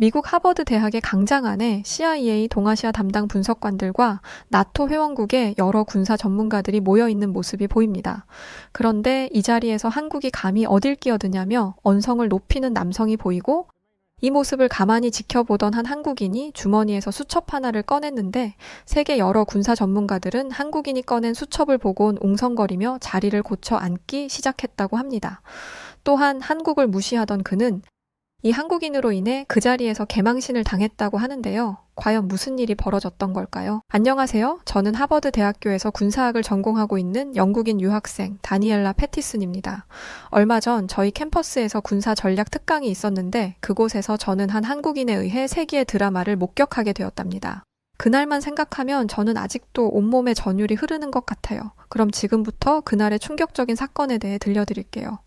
미국 하버드 대학의 강장 안에 CIA 동아시아 담당 분석관들과 나토 회원국의 여러 군사 전문가들이 모여 있는 모습이 보입니다. 그런데 이 자리에서 한국이 감히 어딜 끼어드냐며 언성을 높이는 남성이 보이고 이 모습을 가만히 지켜보던 한 한국인이 주머니에서 수첩 하나를 꺼냈는데 세계 여러 군사 전문가들은 한국인이 꺼낸 수첩을 보곤 웅성거리며 자리를 고쳐 앉기 시작했다고 합니다. 또한 한국을 무시하던 그는 이 한국인으로 인해 그 자리에서 개망신을 당했다고 하는데요. 과연 무슨 일이 벌어졌던 걸까요? 안녕하세요. 저는 하버드 대학교에서 군사학을 전공하고 있는 영국인 유학생 다니엘라 패티슨입니다. 얼마 전 저희 캠퍼스에서 군사 전략 특강이 있었는데 그곳에서 저는 한 한국인에 의해 세기의 드라마를 목격하게 되었답니다. 그날만 생각하면 저는 아직도 온몸에 전율이 흐르는 것 같아요. 그럼 지금부터 그날의 충격적인 사건에 대해 들려드릴게요.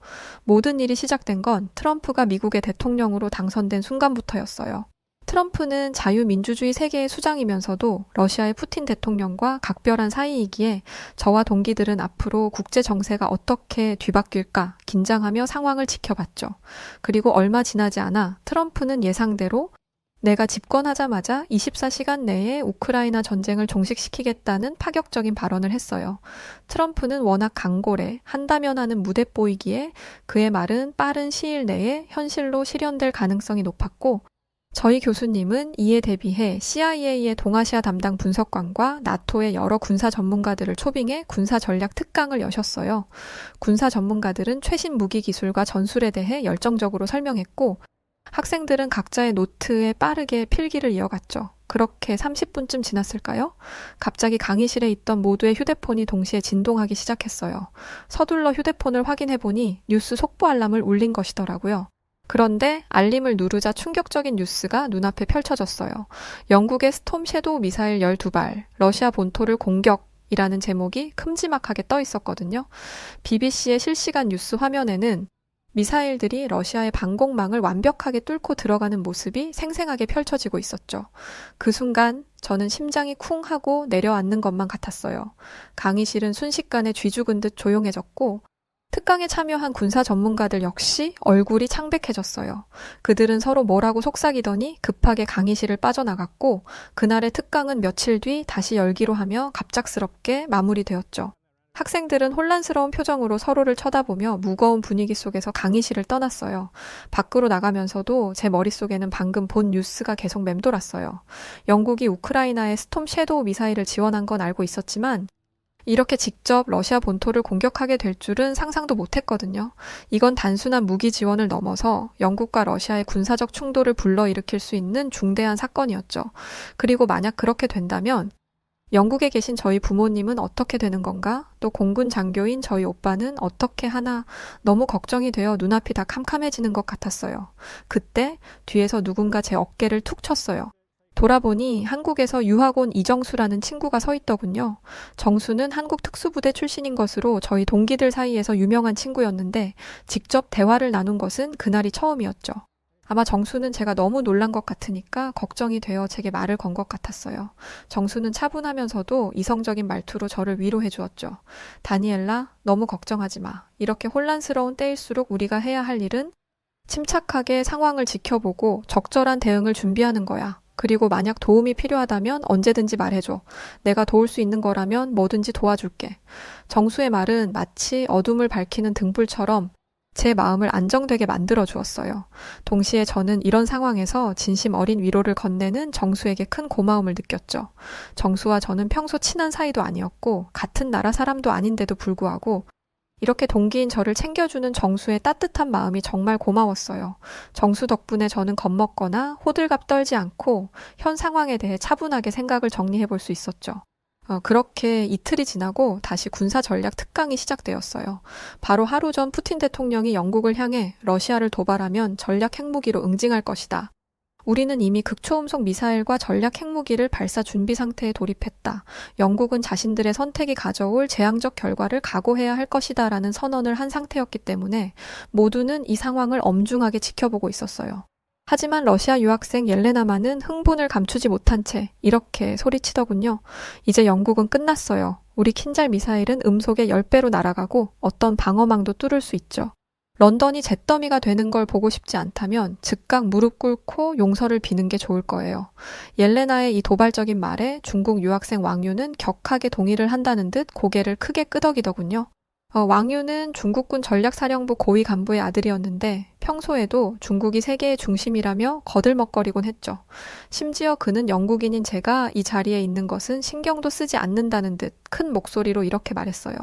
모든 일이 시작된 건 트럼프가 미국의 대통령으로 당선된 순간부터였어요. 트럼프는 자유민주주의 세계의 수장이면서도 러시아의 푸틴 대통령과 각별한 사이이기에 저와 동기들은 앞으로 국제 정세가 어떻게 뒤바뀔까 긴장하며 상황을 지켜봤죠. 그리고 얼마 지나지 않아 트럼프는 예상대로 내가 집권하자마자 24시간 내에 우크라이나 전쟁을 종식시키겠다는 파격적인 발언을 했어요. 트럼프는 워낙 강골해 한다면 하는 무대뽀이기에 그의 말은 빠른 시일 내에 현실로 실현될 가능성이 높았고 저희 교수님은 이에 대비해 CIA의 동아시아 담당 분석관과 나토의 여러 군사 전문가들을 초빙해 군사 전략 특강을 여셨어요. 군사 전문가들은 최신 무기 기술과 전술에 대해 열정적으로 설명했고 학생들은 각자의 노트에 빠르게 필기를 이어갔죠. 그렇게 30분쯤 지났을까요? 갑자기 강의실에 있던 모두의 휴대폰이 동시에 진동하기 시작했어요. 서둘러 휴대폰을 확인해보니 뉴스 속보 알람을 울린 것이더라고요. 그런데 알림을 누르자 충격적인 뉴스가 눈앞에 펼쳐졌어요. 영국의 스톰 섀도우 미사일 12발, 러시아 본토를 공격, 이라는 제목이 큼지막하게 떠 있었거든요. BBC의 실시간 뉴스 화면에는 미사일들이 러시아의 방공망을 완벽하게 뚫고 들어가는 모습이 생생하게 펼쳐지고 있었죠. 그 순간 저는 심장이 쿵 하고 내려앉는 것만 같았어요. 강의실은 순식간에 쥐죽은 듯 조용해졌고 특강에 참여한 군사 전문가들 역시 얼굴이 창백해졌어요. 그들은 서로 뭐라고 속삭이더니 급하게 강의실을 빠져나갔고 그날의 특강은 며칠 뒤 다시 열기로 하며 갑작스럽게 마무리되었죠. 학생들은 혼란스러운 표정으로 서로를 쳐다보며 무거운 분위기 속에서 강의실을 떠났어요. 밖으로 나가면서도 제 머릿속에는 방금 본 뉴스가 계속 맴돌았어요. 영국이 우크라이나에 스톰 섀도우 미사일을 지원한 건 알고 있었지만 이렇게 직접 러시아 본토를 공격하게 될 줄은 상상도 못했거든요. 이건 단순한 무기 지원을 넘어서 영국과 러시아의 군사적 충돌을 불러일으킬 수 있는 중대한 사건이었죠. 그리고 만약 그렇게 된다면 영국에 계신 저희 부모님은 어떻게 되는 건가? 또 공군 장교인 저희 오빠는 어떻게 하나? 너무 걱정이 되어 눈앞이 다 캄캄해지는 것 같았어요. 그때 뒤에서 누군가 제 어깨를 툭 쳤어요. 돌아보니 한국에서 유학 온 이정수라는 친구가 서 있더군요. 정수는 한국 특수부대 출신인 것으로 저희 동기들 사이에서 유명한 친구였는데 직접 대화를 나눈 것은 그날이 처음이었죠. 아마 정수는 제가 너무 놀란 것 같으니까 걱정이 되어 제게 말을 건 것 같았어요. 정수는 차분하면서도 이성적인 말투로 저를 위로해 주었죠. 다니엘라, 너무 걱정하지 마. 이렇게 혼란스러운 때일수록 우리가 해야 할 일은 침착하게 상황을 지켜보고 적절한 대응을 준비하는 거야. 그리고 만약 도움이 필요하다면 언제든지 말해줘. 내가 도울 수 있는 거라면 뭐든지 도와줄게. 정수의 말은 마치 어둠을 밝히는 등불처럼 제 마음을 안정되게 만들어 주었어요. 동시에 저는 이런 상황에서 진심 어린 위로를 건네는 정수에게 큰 고마움을 느꼈죠. 정수와 저는 평소 친한 사이도 아니었고 같은 나라 사람도 아닌데도 불구하고 이렇게 동기인 저를 챙겨주는 정수의 따뜻한 마음이 정말 고마웠어요. 정수 덕분에 저는 겁먹거나 호들갑 떨지 않고 현 상황에 대해 차분하게 생각을 정리해 볼 수 있었죠. 그렇게 이틀이 지나고 다시 군사 전략 특강이 시작되었어요. 바로 하루 전 푸틴 대통령이 영국을 향해 러시아를 도발하면 전략 핵무기로 응징할 것이다. 우리는 이미 극초음속 미사일과 전략 핵무기를 발사 준비 상태에 돌입했다. 영국은 자신들의 선택이 가져올 재앙적 결과를 각오해야 할 것이다 라는 선언을 한 상태였기 때문에 모두는 이 상황을 엄중하게 지켜보고 있었어요. 하지만 러시아 유학생 옐레나만은 흥분을 감추지 못한 채 이렇게 소리치더군요. 이제 영국은 끝났어요. 우리 킨잘 미사일은 음속의 10배로 날아가고 어떤 방어망도 뚫을 수 있죠. 런던이 잿더미가 되는 걸 보고 싶지 않다면 즉각 무릎 꿇고 용서를 비는 게 좋을 거예요. 옐레나의 이 도발적인 말에 중국 유학생 왕유는 격하게 동의를 한다는 듯 고개를 크게 끄덕이더군요. 왕유는 중국군 전략사령부 고위 간부의 아들이었는데 평소에도 중국이 세계의 중심이라며 거들먹거리곤 했죠. 심지어 그는 영국인인 제가 이 자리에 있는 것은 신경도 쓰지 않는다는 듯 큰 목소리로 이렇게 말했어요.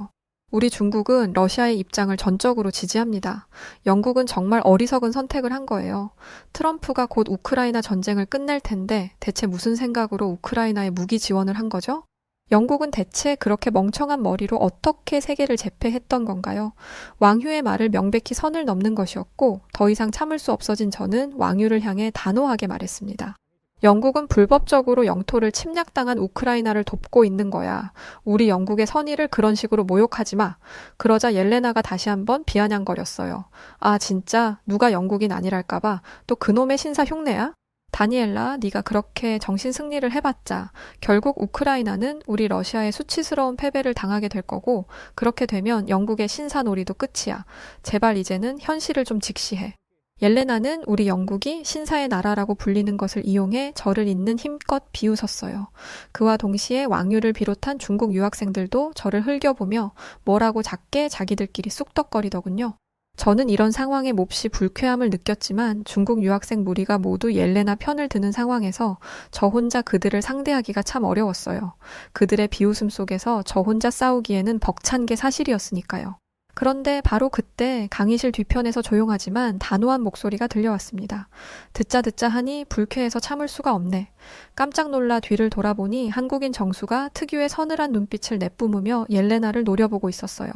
우리 중국은 러시아의 입장을 전적으로 지지합니다. 영국은 정말 어리석은 선택을 한 거예요. 트럼프가 곧 우크라이나 전쟁을 끝낼 텐데 대체 무슨 생각으로 우크라이나에 무기 지원을 한 거죠? 영국은 대체 그렇게 멍청한 머리로 어떻게 세계를 제패했던 건가요? 왕유의 말을 명백히 선을 넘는 것이었고 더 이상 참을 수 없어진 저는 왕유를 향해 단호하게 말했습니다. 영국은 불법적으로 영토를 침략당한 우크라이나를 돕고 있는 거야. 우리 영국의 선의를 그런 식으로 모욕하지 마. 그러자 옐레나가 다시 한번 비아냥거렸어요. 아 진짜 누가 영국인 아니랄까봐 또 그놈의 신사 흉내야? 다니엘라, 네가 그렇게 정신 승리를 해봤자 결국 우크라이나는 우리 러시아의 수치스러운 패배를 당하게 될 거고 그렇게 되면 영국의 신사놀이도 끝이야. 제발 이제는 현실을 좀 직시해. 옐레나는 우리 영국이 신사의 나라라고 불리는 것을 이용해 저를 잇는 힘껏 비웃었어요. 그와 동시에 왕유를 비롯한 중국 유학생들도 저를 흘겨보며 뭐라고 작게 자기들끼리 쑥덕거리더군요. 저는 이런 상황에 몹시 불쾌함을 느꼈지만 중국 유학생 무리가 모두 옐레나 편을 드는 상황에서 저 혼자 그들을 상대하기가 참 어려웠어요. 그들의 비웃음 속에서 저 혼자 싸우기에는 벅찬 게 사실이었으니까요. 그런데 바로 그때 강의실 뒤편에서 조용하지만 단호한 목소리가 들려왔습니다. 듣자 하니 불쾌해서 참을 수가 없네. 깜짝 놀라 뒤를 돌아보니 한국인 정수가 특유의 서늘한 눈빛을 내뿜으며 옐레나를 노려보고 있었어요.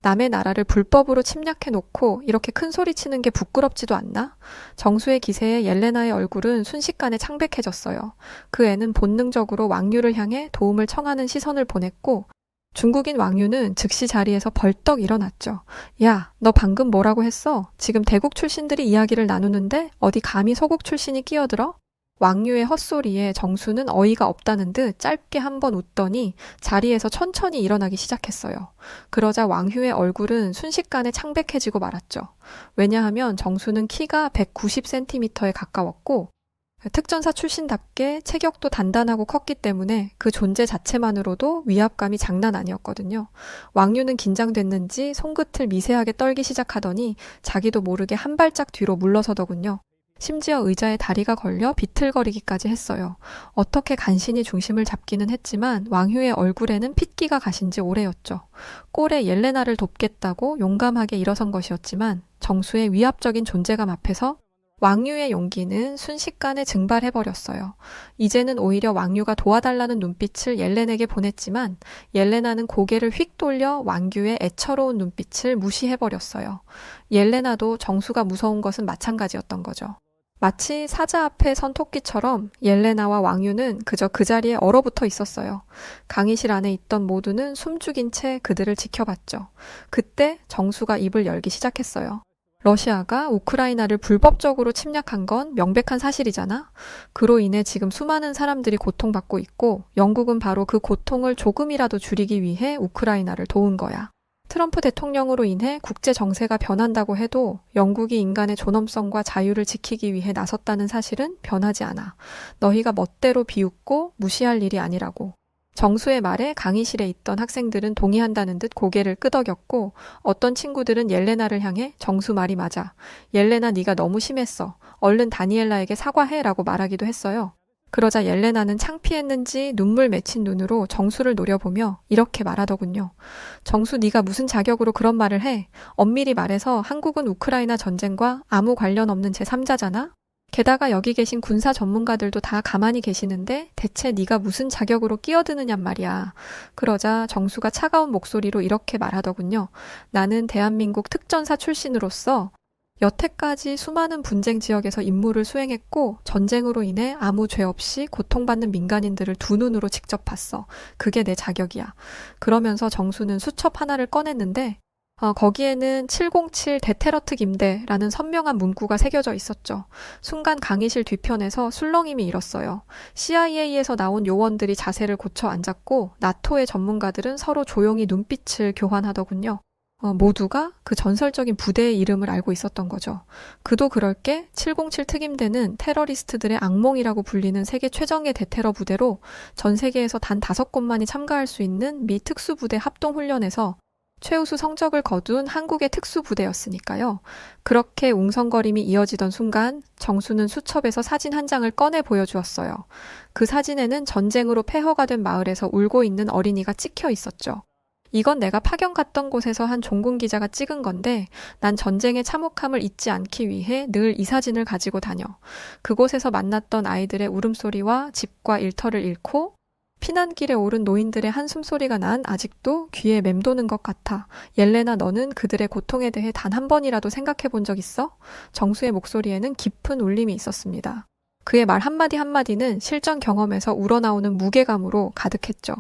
남의 나라를 불법으로 침략해놓고 이렇게 큰 소리 치는 게 부끄럽지도 않나? 정수의 기세에 옐레나의 얼굴은 순식간에 창백해졌어요. 그 애는 본능적으로 왕유를 향해 도움을 청하는 시선을 보냈고 중국인 왕유는 즉시 자리에서 벌떡 일어났죠. 야, 너 방금 뭐라고 했어? 지금 대국 출신들이 이야기를 나누는데 어디 감히 서국 출신이 끼어들어? 왕유의 헛소리에 정수는 어이가 없다는 듯 짧게 한번 웃더니 자리에서 천천히 일어나기 시작했어요. 그러자 왕유의 얼굴은 순식간에 창백해지고 말았죠. 왜냐하면 정수는 키가 190cm에 가까웠고 특전사 출신답게 체격도 단단하고 컸기 때문에 그 존재 자체만으로도 위압감이 장난 아니었거든요. 왕유는 긴장됐는지 손끝을 미세하게 떨기 시작하더니 자기도 모르게 한 발짝 뒤로 물러서더군요. 심지어 의자에 다리가 걸려 비틀거리기까지 했어요. 어떻게 간신히 중심을 잡기는 했지만 왕유의 얼굴에는 핏기가 가신 지 오래였죠. 꼴에 옐레나를 돕겠다고 용감하게 일어선 것이었지만 정수의 위압적인 존재감 앞에서 왕유의 용기는 순식간에 증발해버렸어요. 이제는 오히려 왕유가 도와달라는 눈빛을 옐렌에게 보냈지만 옐레나는 고개를 휙 돌려 왕유의 애처로운 눈빛을 무시해버렸어요. 옐레나도 정수가 무서운 것은 마찬가지였던 거죠. 마치 사자 앞에 선 토끼처럼 옐레나와 왕유는 그저 그 자리에 얼어붙어 있었어요. 강의실 안에 있던 모두는 숨죽인 채 그들을 지켜봤죠. 그때 정수가 입을 열기 시작했어요. 러시아가 우크라이나를 불법적으로 침략한 건 명백한 사실이잖아. 그로 인해 지금 수많은 사람들이 고통받고 있고 영국은 바로 그 고통을 조금이라도 줄이기 위해 우크라이나를 도운 거야. 트럼프 대통령으로 인해 국제 정세가 변한다고 해도 영국이 인간의 존엄성과 자유를 지키기 위해 나섰다는 사실은 변하지 않아. 너희가 멋대로 비웃고 무시할 일이 아니라고. 정수의 말에 강의실에 있던 학생들은 동의한다는 듯 고개를 끄덕였고 어떤 친구들은 옐레나를 향해 정수 말이 맞아. 옐레나 네가 너무 심했어. 얼른 다니엘라에게 사과해라고 말하기도 했어요. 그러자 옐레나는 창피했는지 눈물 맺힌 눈으로 정수를 노려보며 이렇게 말하더군요. 정수 네가 무슨 자격으로 그런 말을 해? 엄밀히 말해서 한국은 우크라이나 전쟁과 아무 관련 없는 제3자잖아? 게다가 여기 계신 군사 전문가들도 다 가만히 계시는데 대체 네가 무슨 자격으로 끼어드느냔 말이야. 그러자 정수가 차가운 목소리로 이렇게 말하더군요. 나는 대한민국 특전사 출신으로서 여태까지 수많은 분쟁 지역에서 임무를 수행했고 전쟁으로 인해 아무 죄 없이 고통받는 민간인들을 두 눈으로 직접 봤어. 그게 내 자격이야. 그러면서 정수는 수첩 하나를 꺼냈는데 거기에는 707 데테러트 김대라는 선명한 문구가 새겨져 있었죠. 순간 강의실 뒤편에서 술렁임이 일었어요. CIA에서 나온 요원들이 자세를 고쳐 앉았고 나토의 전문가들은 서로 조용히 눈빛을 교환하더군요. 모두가 그 전설적인 부대의 이름을 알고 있었던 거죠. 그도 그럴 게 707 특임대는 테러리스트들의 악몽이라고 불리는 세계 최정예 대테러 부대로 전 세계에서 단 5곳만이 참가할 수 있는 미 특수부대 합동훈련에서 최우수 성적을 거둔 한국의 특수부대였으니까요. 그렇게 웅성거림이 이어지던 순간 정수는 수첩에서 사진 한 장을 꺼내 보여주었어요. 그 사진에는 전쟁으로 폐허가 된 마을에서 울고 있는 어린이가 찍혀 있었죠. 이건 내가 파견 갔던 곳에서 한 종군 기자가 찍은 건데 난 전쟁의 참혹함을 잊지 않기 위해 늘 이 사진을 가지고 다녀. 그곳에서 만났던 아이들의 울음소리와 집과 일터를 잃고 피난길에 오른 노인들의 한숨소리가 난 아직도 귀에 맴도는 것 같아. 옐레나, 너는 그들의 고통에 대해 단 한 번이라도 생각해 본 적 있어? 정수의 목소리에는 깊은 울림이 있었습니다. 그의 말 한마디 한마디는 실전 경험에서 우러나오는 무게감으로 가득했죠.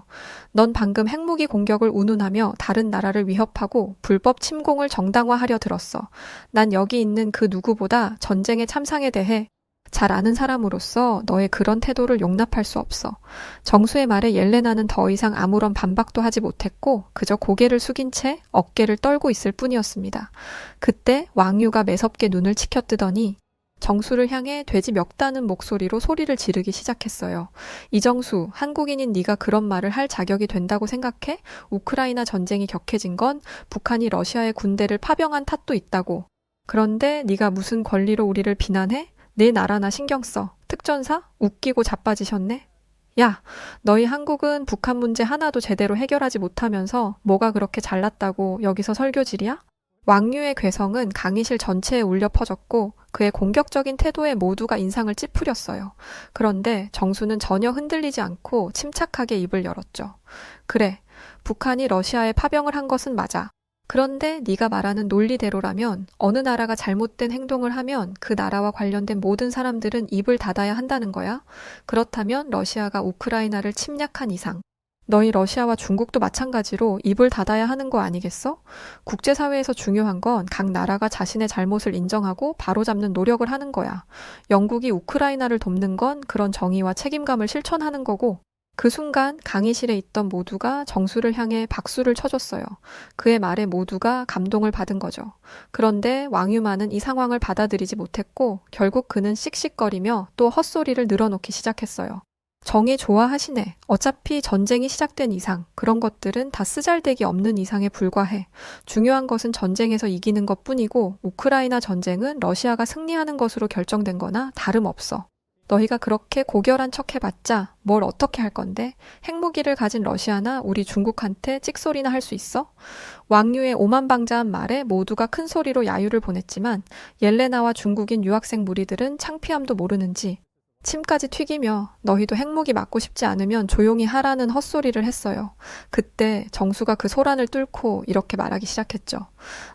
넌 방금 핵무기 공격을 운운하며 다른 나라를 위협하고 불법 침공을 정당화하려 들었어. 난 여기 있는 그 누구보다 전쟁의 참상에 대해 잘 아는 사람으로서 너의 그런 태도를 용납할 수 없어. 정수의 말에 옐레나는 더 이상 아무런 반박도 하지 못했고 그저 고개를 숙인 채 어깨를 떨고 있을 뿐이었습니다. 그때 왕유가 매섭게 눈을 치켜뜨더니 정수를 향해 돼지 멱다는 목소리로 소리를 지르기 시작했어요. 이정수, 한국인인 네가 그런 말을 할 자격이 된다고 생각해? 우크라이나 전쟁이 격해진 건 북한이 러시아의 군대를 파병한 탓도 있다고. 그런데 네가 무슨 권리로 우리를 비난해? 내 나라나 신경 써. 특전사? 웃기고 자빠지셨네? 야, 너희 한국은 북한 문제 하나도 제대로 해결하지 못하면서 뭐가 그렇게 잘났다고 여기서 설교질이야? 왕유의 괴성은 강의실 전체에 울려 퍼졌고 그의 공격적인 태도에 모두가 인상을 찌푸렸어요. 그런데 정수는 전혀 흔들리지 않고 침착하게 입을 열었죠. 그래, 북한이 러시아에 파병을 한 것은 맞아. 그런데 네가 말하는 논리대로라면 어느 나라가 잘못된 행동을 하면 그 나라와 관련된 모든 사람들은 입을 닫아야 한다는 거야? 그렇다면 러시아가 우크라이나를 침략한 이상 너희 러시아와 중국도 마찬가지로 입을 닫아야 하는 거 아니겠어? 국제사회에서 중요한 건 각 나라가 자신의 잘못을 인정하고 바로잡는 노력을 하는 거야. 영국이 우크라이나를 돕는 건 그런 정의와 책임감을 실천하는 거고 그 순간 강의실에 있던 모두가 정수를 향해 박수를 쳐줬어요. 그의 말에 모두가 감동을 받은 거죠. 그런데 왕유만은 이 상황을 받아들이지 못했고 결국 그는 씩씩거리며 또 헛소리를 늘어놓기 시작했어요. 정의 좋아하시네. 어차피 전쟁이 시작된 이상 그런 것들은 다 쓰잘데기 없는 이상에 불과해. 중요한 것은 전쟁에서 이기는 것뿐이고 우크라이나 전쟁은 러시아가 승리하는 것으로 결정된 거나 다름없어. 너희가 그렇게 고결한 척 해봤자 뭘 어떻게 할 건데? 핵무기를 가진 러시아나 우리 중국한테 찍소리나 할 수 있어? 왕유의 오만방자한 말에 모두가 큰 소리로 야유를 보냈지만 옐레나와 중국인 유학생 무리들은 창피함도 모르는지 침까지 튀기며 너희도 핵무기 맞고 싶지 않으면 조용히 하라는 헛소리를 했어요. 그때 정수가 그 소란을 뚫고 이렇게 말하기 시작했죠.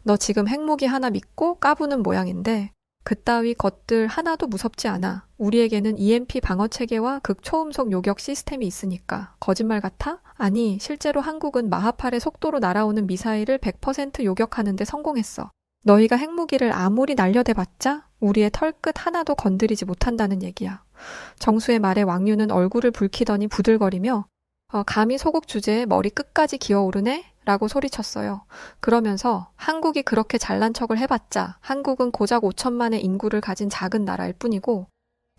너 지금 핵무기 하나 믿고 까부는 모양인데 그따위 것들 하나도 무섭지 않아. 우리에게는 EMP 방어 체계와 극초음속 요격 시스템이 있으니까. 거짓말 같아? 아니, 실제로 한국은 마하팔의 속도로 날아오는 미사일을 100% 요격하는 데 성공했어. 너희가 핵무기를 아무리 날려대봤자 우리의 털끝 하나도 건드리지 못한다는 얘기야. 정수의 말에 왕유는 얼굴을 붉히더니 부들거리며 감히 소국 주제에 머리 끝까지 기어오르네? 라고 소리쳤어요. 그러면서 한국이 그렇게 잘난 척을 해봤자 한국은 고작 5천만의 인구를 가진 작은 나라일 뿐이고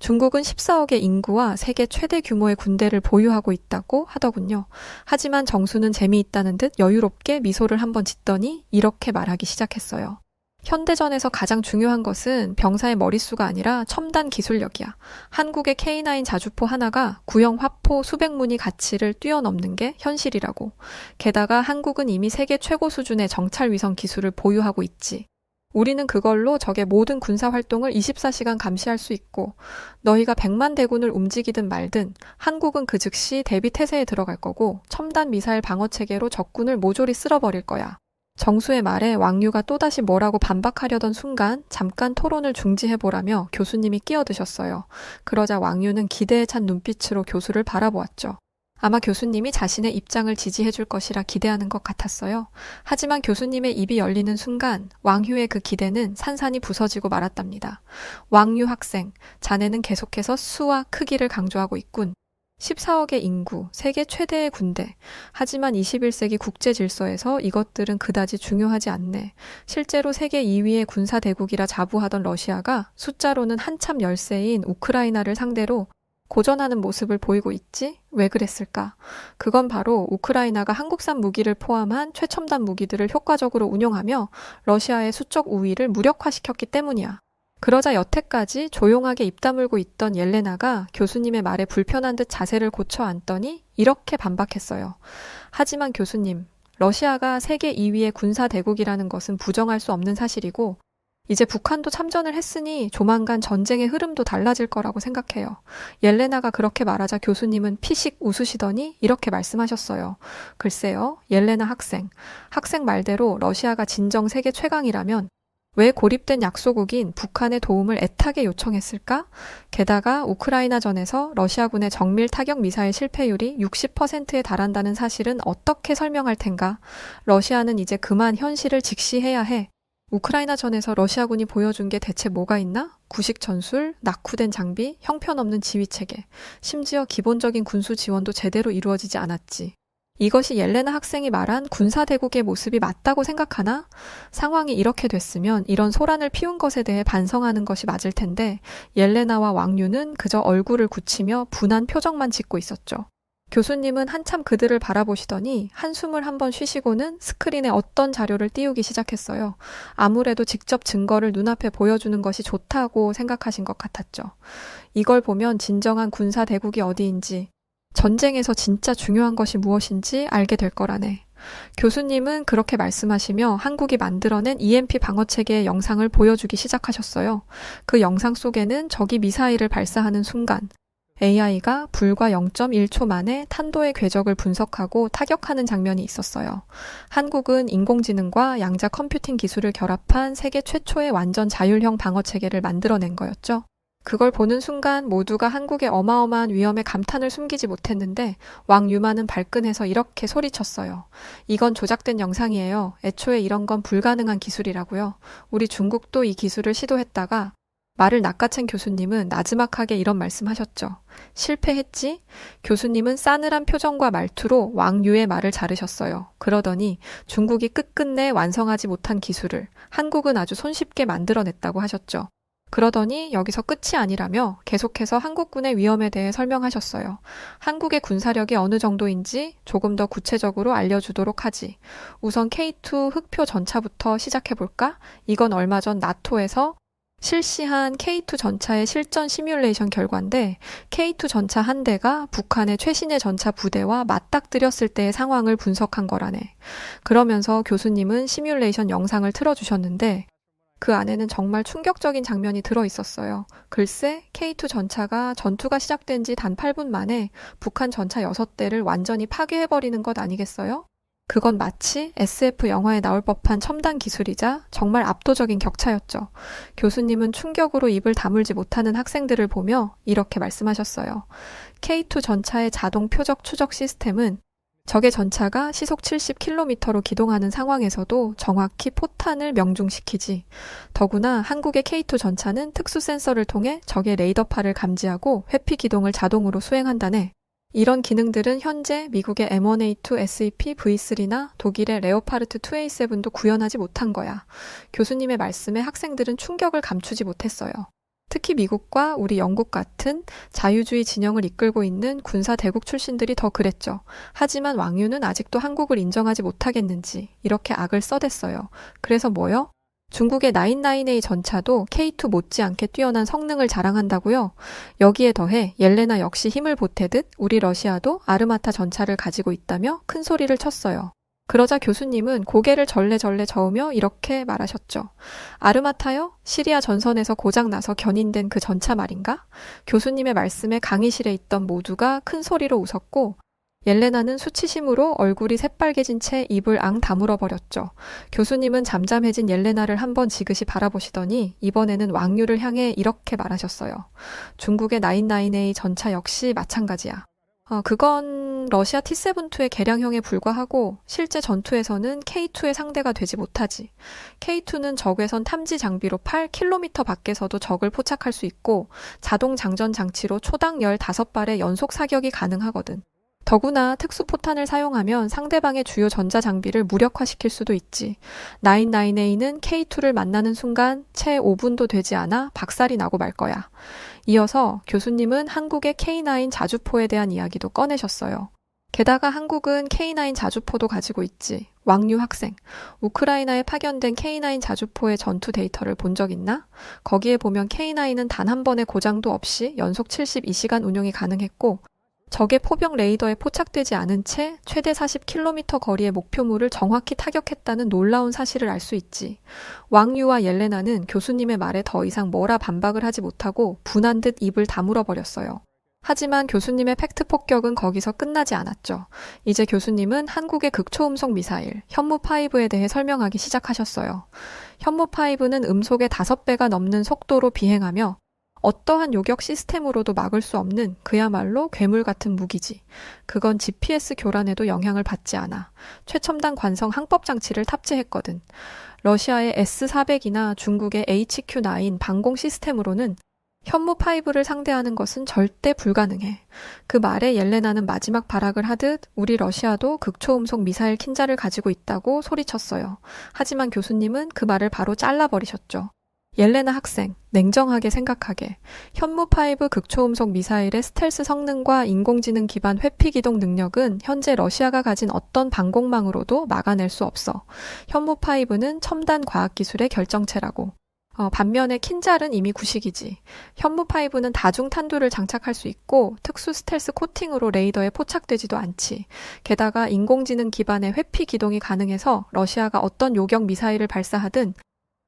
중국은 14억의 인구와 세계 최대 규모의 군대를 보유하고 있다고 하더군요. 하지만 정수는 재미있다는 듯 여유롭게 미소를 한번 짓더니 이렇게 말하기 시작했어요. 현대전에서 가장 중요한 것은 병사의 머릿수가 아니라 첨단 기술력이야. 한국의 K9 자주포 하나가 구형 화포 수백 문의 가치를 뛰어넘는 게 현실이라고. 게다가 한국은 이미 세계 최고 수준의 정찰 위성 기술을 보유하고 있지. 우리는 그걸로 적의 모든 군사활동을 24시간 감시할 수 있고 너희가 100만 대군을 움직이든 말든 한국은 그 즉시 대비태세에 들어갈 거고 첨단 미사일 방어체계로 적군을 모조리 쓸어버릴 거야. 정수의 말에 왕유가 또다시 뭐라고 반박하려던 순간 잠깐 토론을 중지해보라며 교수님이 끼어드셨어요. 그러자 왕유는 기대에 찬 눈빛으로 교수를 바라보았죠. 아마 교수님이 자신의 입장을 지지해줄 것이라 기대하는 것 같았어요. 하지만 교수님의 입이 열리는 순간 왕유의 그 기대는 산산이 부서지고 말았답니다. 왕유 학생, 자네는 계속해서 수와 크기를 강조하고 있군. 14억의 인구, 세계 최대의 군대. 하지만 21세기 국제 질서에서 이것들은 그다지 중요하지 않네. 실제로 세계 2위의 군사 대국이라 자부하던 러시아가 숫자로는 한참 열세인 우크라이나를 상대로 고전하는 모습을 보이고 있지? 왜 그랬을까? 그건 바로 우크라이나가 한국산 무기를 포함한 최첨단 무기들을 효과적으로 운용하며 러시아의 수적 우위를 무력화시켰기 때문이야. 그러자 여태까지 조용하게 입 다물고 있던 옐레나가 교수님의 말에 불편한 듯 자세를 고쳐 앉더니 이렇게 반박했어요. 하지만 교수님, 러시아가 세계 2위의 군사 대국이라는 것은 부정할 수 없는 사실이고 이제 북한도 참전을 했으니 조만간 전쟁의 흐름도 달라질 거라고 생각해요. 옐레나가 그렇게 말하자 교수님은 피식 웃으시더니 이렇게 말씀하셨어요. 글쎄요, 옐레나 학생. 학생 말대로 러시아가 진정 세계 최강이라면 왜 고립된 약소국인 북한의 도움을 애타게 요청했을까? 게다가 우크라이나전에서 러시아군의 정밀 타격 미사일 실패율이 60%에 달한다는 사실은 어떻게 설명할 텐가? 러시아는 이제 그만 현실을 직시해야 해. 우크라이나전에서 러시아군이 보여준 게 대체 뭐가 있나? 구식 전술, 낙후된 장비, 형편없는 지휘체계, 심지어 기본적인 군수 지원도 제대로 이루어지지 않았지. 이것이 옐레나 학생이 말한 군사대국의 모습이 맞다고 생각하나? 상황이 이렇게 됐으면 이런 소란을 피운 것에 대해 반성하는 것이 맞을 텐데 옐레나와 왕류는 그저 얼굴을 굳히며 분한 표정만 짓고 있었죠. 교수님은 한참 그들을 바라보시더니 한숨을 한번 쉬시고는 스크린에 어떤 자료를 띄우기 시작했어요. 아무래도 직접 증거를 눈앞에 보여주는 것이 좋다고 생각하신 것 같았죠. 이걸 보면 진정한 군사 대국이 어디인지, 전쟁에서 진짜 중요한 것이 무엇인지 알게 될 거라네. 교수님은 그렇게 말씀하시며 한국이 만들어낸 EMP 방어체계의 영상을 보여주기 시작하셨어요. 그 영상 속에는 적이 미사일을 발사하는 순간 AI가 불과 0.1초 만에 탄도의 궤적을 분석하고 타격하는 장면이 있었어요. 한국은 인공지능과 양자 컴퓨팅 기술을 결합한 세계 최초의 완전 자율형 방어체계를 만들어낸 거였죠. 그걸 보는 순간 모두가 한국의 어마어마한 위험에 감탄을 숨기지 못했는데 왕유마는 발끈해서 이렇게 소리쳤어요. 이건 조작된 영상이에요. 애초에 이런 건 불가능한 기술이라고요. 우리 중국도 이 기술을 시도했다가 말을 낚아챈 교수님은 나지막하게 이런 말씀하셨죠. 실패했지? 교수님은 싸늘한 표정과 말투로 왕유의 말을 자르셨어요. 그러더니 중국이 끝끝내 완성하지 못한 기술을 한국은 아주 손쉽게 만들어냈다고 하셨죠. 그러더니 여기서 끝이 아니라며 계속해서 한국군의 위험에 대해 설명하셨어요. 한국의 군사력이 어느 정도인지 조금 더 구체적으로 알려주도록 하지. 우선 K2 흑표 전차부터 시작해볼까? 이건 얼마 전 나토에서 실시한 K2 전차의 실전 시뮬레이션 결과인데 K2 전차 한 대가 북한의 최신의 전차 부대와 맞닥뜨렸을 때의 상황을 분석한 거라네. 그러면서 교수님은 시뮬레이션 영상을 틀어주셨는데 그 안에는 정말 충격적인 장면이 들어있었어요. 글쎄 K2 전차가 전투가 시작된 지 단 8분 만에 북한 전차 6대를 완전히 파괴해버리는 것 아니겠어요? 그건 마치 SF 영화에 나올 법한 첨단 기술이자 정말 압도적인 격차였죠. 교수님은 충격으로 입을 다물지 못하는 학생들을 보며 이렇게 말씀하셨어요. K2 전차의 자동 표적 추적 시스템은 적의 전차가 시속 70km로 기동하는 상황에서도 정확히 포탄을 명중시키지. 더구나 한국의 K2 전차는 특수 센서를 통해 적의 레이더파를 감지하고 회피 기동을 자동으로 수행한다네. 이런 기능들은 현재 미국의 M1A2 SEP V3나 독일의 레오파르트 2A7도 구현하지 못한 거야. 교수님의 말씀에 학생들은 충격을 감추지 못했어요. 특히 미국과 우리 영국 같은 자유주의 진영을 이끌고 있는 군사 대국 출신들이 더 그랬죠. 하지만 왕유는 아직도 한국을 인정하지 못하겠는지 이렇게 악을 써댔어요. 그래서 뭐요? 중국의 998A 전차도 K2 못지않게 뛰어난 성능을 자랑한다고요? 여기에 더해 옐레나 역시 힘을 보태듯 우리 러시아도 아르마타 전차를 가지고 있다며 큰 소리를 쳤어요. 그러자 교수님은 고개를 절레절레 저으며 이렇게 말하셨죠. 아르마타요? 시리아 전선에서 고장나서 견인된 그 전차 말인가? 교수님의 말씀에 강의실에 있던 모두가 큰 소리로 웃었고 옐레나는 수치심으로 얼굴이 새빨개진 채 입을 앙 다물어 버렸죠. 교수님은 잠잠해진 옐레나를 한번 지그시 바라보시더니 이번에는 왕유를 향해 이렇게 말하셨어요. 중국의 998A 전차 역시 마찬가지야. 그건 러시아 T-72의 개량형에 불과하고 실제 전투에서는 K2의 상대가 되지 못하지. K2는 적외선 탐지 장비로 8km 밖에서도 적을 포착할 수 있고 자동 장전 장치로 초당 15발의 연속 사격이 가능하거든. 더구나 특수포탄을 사용하면 상대방의 주요 전자장비를 무력화시킬 수도 있지. 998A는 K2를 만나는 순간 채 5분도 되지 않아 박살이 나고 말 거야. 이어서 교수님은 한국의 K9 자주포에 대한 이야기도 꺼내셨어요. 게다가 한국은 K9 자주포도 가지고 있지. 왕유 학생, 우크라이나에 파견된 K9 자주포의 전투 데이터를 본 적 있나? 거기에 보면 K9은 단 한 번의 고장도 없이 연속 72시간 운용이 가능했고 적의 포병 레이더에 포착되지 않은 채 최대 40km 거리의 목표물을 정확히 타격했다는 놀라운 사실을 알 수 있지. 왕유와 옐레나는 교수님의 말에 더 이상 뭐라 반박을 하지 못하고 분한 듯 입을 다물어 버렸어요. 하지만 교수님의 팩트 폭격은 거기서 끝나지 않았죠. 이제 교수님은 한국의 극초음속 미사일 현무5에 대해 설명하기 시작하셨어요. 현무5는 음속의 5배가 넘는 속도로 비행하며 어떠한 요격 시스템으로도 막을 수 없는 그야말로 괴물 같은 무기지. 그건 GPS 교란에도 영향을 받지 않아. 최첨단 관성 항법 장치를 탑재했거든. 러시아의 S-400이나 중국의 HQ-9 방공 시스템으로는 현무5를 상대하는 것은 절대 불가능해. 그 말에 옐레나는 마지막 발악을 하듯 우리 러시아도 극초음속 미사일 킨자를 가지고 있다고 소리쳤어요. 하지만 교수님은 그 말을 바로 잘라버리셨죠. 옐레나 학생, 냉정하게 생각하게. 현무5 극초음속 미사일의 스텔스 성능과 인공지능 기반 회피기동 능력은 현재 러시아가 가진 어떤 방공망으로도 막아낼 수 없어. 현무5는 첨단 과학기술의 결정체라고. 반면에 킨잘은 이미 구식이지. 현무5는 다중탄두를 장착할 수 있고 특수 스텔스 코팅으로 레이더에 포착되지도 않지. 게다가 인공지능 기반의 회피 기동이 가능해서 러시아가 어떤 요격 미사일을 발사하든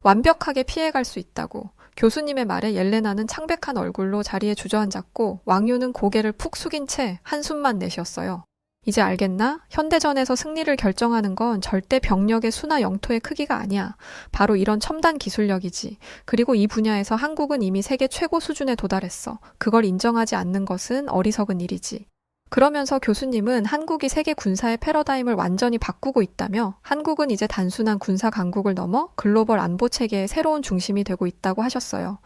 완벽하게 피해갈 수 있다고. 교수님의 말에 옐레나는 창백한 얼굴로 자리에 주저앉았고 왕유는 고개를 푹 숙인 채 한숨만 내쉬었어요. 이제 알겠나? 현대전에서 승리를 결정하는 건 절대 병력의 수나 영토의 크기가 아니야. 바로 이런 첨단 기술력이지. 그리고 이 분야에서 한국은 이미 세계 최고 수준에 도달했어. 그걸 인정하지 않는 것은 어리석은 일이지. 그러면서 교수님은 한국이 세계 군사의 패러다임을 완전히 바꾸고 있다며 한국은 이제 단순한 군사 강국을 넘어 글로벌 안보 체계의 새로운 중심이 되고 있다고 하셨어요.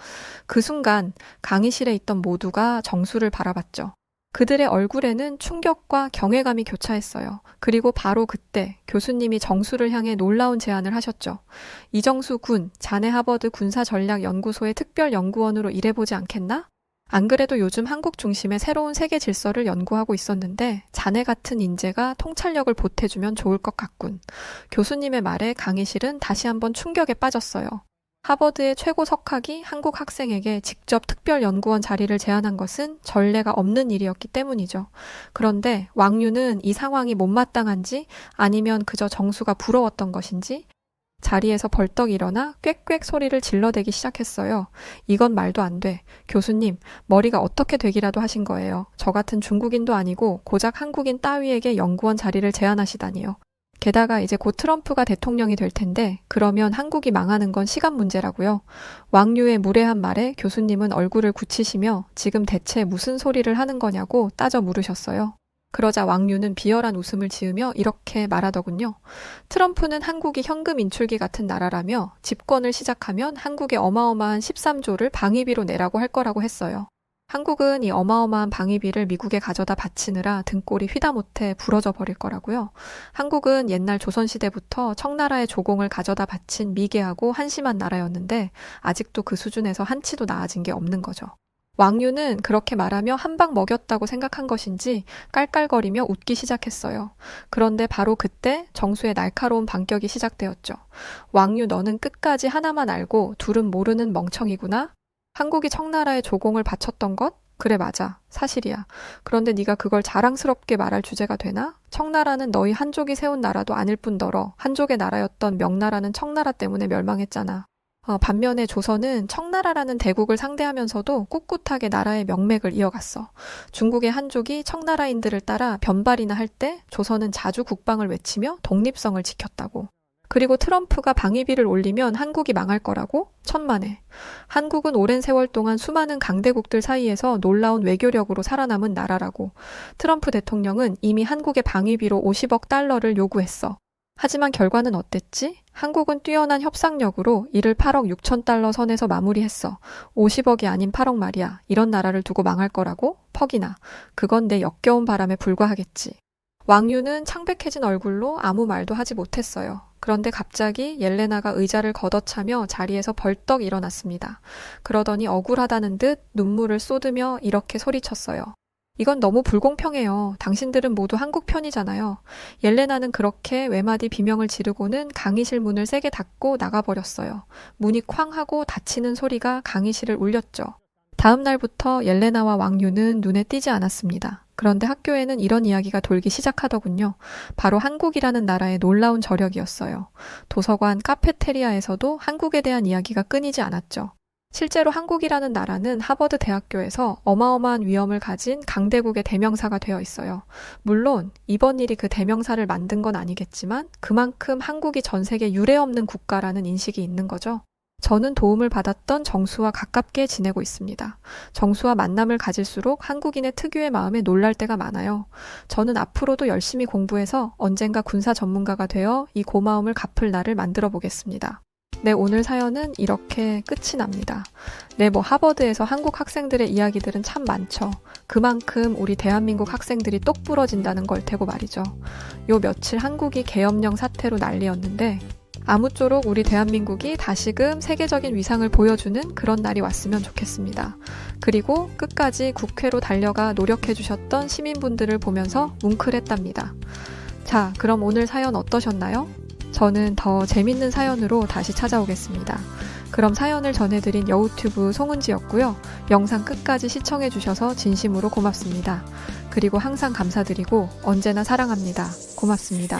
그 순간 강의실에 있던 모두가 정수를 바라봤죠. 그들의 얼굴에는 충격과 경외감이 교차했어요. 그리고 바로 그때 교수님이 정수를 향해 놀라운 제안을 하셨죠. 이정수 군, 자네 하버드 군사전략연구소의 특별연구원으로 일해보지 않겠나? 안 그래도 요즘 한국 중심의 새로운 세계 질서를 연구하고 있었는데 자네 같은 인재가 통찰력을 보태주면 좋을 것 같군. 교수님의 말에 강의실은 다시 한번 충격에 빠졌어요. 하버드의 최고 석학이 한국 학생에게 직접 특별연구원 자리를 제안한 것은 전례가 없는 일이었기 때문이죠. 그런데 왕유는 이 상황이 못마땅한지 아니면 그저 정수가 부러웠던 것인지 자리에서 벌떡 일어나 꽥꽥 소리를 질러대기 시작했어요. 이건 말도 안 돼. 교수님, 머리가 어떻게 되기라도 하신 거예요. 저 같은 중국인도 아니고 고작 한국인 따위에게 연구원 자리를 제안하시다니요. 게다가 이제 곧 트럼프가 대통령이 될 텐데 그러면 한국이 망하는 건 시간 문제라고요. 왕유의 무례한 말에 교수님은 얼굴을 굳히시며 지금 대체 무슨 소리를 하는 거냐고 따져 물으셨어요. 그러자 왕유는 비열한 웃음을 지으며 이렇게 말하더군요. 트럼프는 한국이 현금 인출기 같은 나라라며 집권을 시작하면 한국에 어마어마한 13조를 방위비로 내라고 할 거라고 했어요. 한국은 이 어마어마한 방위비를 미국에 가져다 바치느라 등골이 휘다못해 부러져 버릴 거라고요. 한국은 옛날 조선시대부터 청나라의 조공을 가져다 바친 미개하고 한심한 나라였는데 아직도 그 수준에서 한치도 나아진 게 없는 거죠. 왕유는 그렇게 말하며 한 방 먹였다고 생각한 것인지 깔깔거리며 웃기 시작했어요. 그런데 바로 그때 정수의 날카로운 반격이 시작되었죠. 왕유 너는 끝까지 하나만 알고 둘은 모르는 멍청이구나. 한국이 청나라에 조공을 바쳤던 것? 그래 맞아. 사실이야. 그런데 네가 그걸 자랑스럽게 말할 주제가 되나? 청나라는 너희 한족이 세운 나라도 아닐 뿐더러 한족의 나라였던 명나라는 청나라 때문에 멸망했잖아. 반면에 조선은 청나라라는 대국을 상대하면서도 꿋꿋하게 나라의 명맥을 이어갔어. 중국의 한족이 청나라인들을 따라 변발이나 할 때 조선은 자주 국방을 외치며 독립성을 지켰다고. 그리고 트럼프가 방위비를 올리면 한국이 망할 거라고? 천만에. 한국은 오랜 세월 동안 수많은 강대국들 사이에서 놀라운 외교력으로 살아남은 나라라고. 트럼프 대통령은 이미 한국의 방위비로 50억 달러를 요구했어. 하지만 결과는 어땠지? 한국은 뛰어난 협상력으로 이를 8억 6천 달러 선에서 마무리했어. 50억이 아닌 8억 말이야. 이런 나라를 두고 망할 거라고? 퍽이나. 그건 내 역겨운 바람에 불과하겠지. 왕유는 창백해진 얼굴로 아무 말도 하지 못했어요. 그런데 갑자기 옐레나가 의자를 걷어차며 자리에서 벌떡 일어났습니다. 그러더니 억울하다는 듯 눈물을 쏟으며 이렇게 소리쳤어요. 이건 너무 불공평해요. 당신들은 모두 한국 편이잖아요. 옐레나는 그렇게 외마디 비명을 지르고는 강의실 문을 세게 닫고 나가버렸어요. 문이 쾅 하고 닫히는 소리가 강의실을 울렸죠. 다음 날부터 옐레나와 왕유는 눈에 띄지 않았습니다. 그런데 학교에는 이런 이야기가 돌기 시작하더군요. 바로 한국이라는 나라의 놀라운 저력이었어요. 도서관, 카페테리아에서도 한국에 대한 이야기가 끊이지 않았죠. 실제로 한국이라는 나라는 하버드 대학교에서 어마어마한 위엄을 가진 강대국의 대명사가 되어 있어요. 물론 이번 일이 그 대명사를 만든 건 아니겠지만 그만큼 한국이 전 세계 유례없는 국가라는 인식이 있는 거죠. 저는 도움을 받았던 정수와 가깝게 지내고 있습니다. 정수와 만남을 가질수록 한국인의 특유의 마음에 놀랄 때가 많아요. 저는 앞으로도 열심히 공부해서 언젠가 군사 전문가가 되어 이 고마움을 갚을 날을 만들어 보겠습니다. 네, 오늘 사연은 이렇게 끝이 납니다. 네, 하버드에서 한국 학생들의 이야기들은 참 많죠. 그만큼 우리 대한민국 학생들이 똑 부러진다는 걸 테고 말이죠. 요 며칠 한국이 계엄령 사태로 난리였는데 아무쪼록 우리 대한민국이 다시금 세계적인 위상을 보여주는 그런 날이 왔으면 좋겠습니다. 그리고 끝까지 국회로 달려가 노력해주셨던 시민분들을 보면서 뭉클했답니다. 자, 그럼 오늘 사연 어떠셨나요? 저는 더 재밌는 사연으로 다시 찾아오겠습니다. 그럼 사연을 전해드린 여우튜브 송은지였고요. 영상 끝까지 시청해주셔서 진심으로 고맙습니다. 그리고 항상 감사드리고 언제나 사랑합니다. 고맙습니다.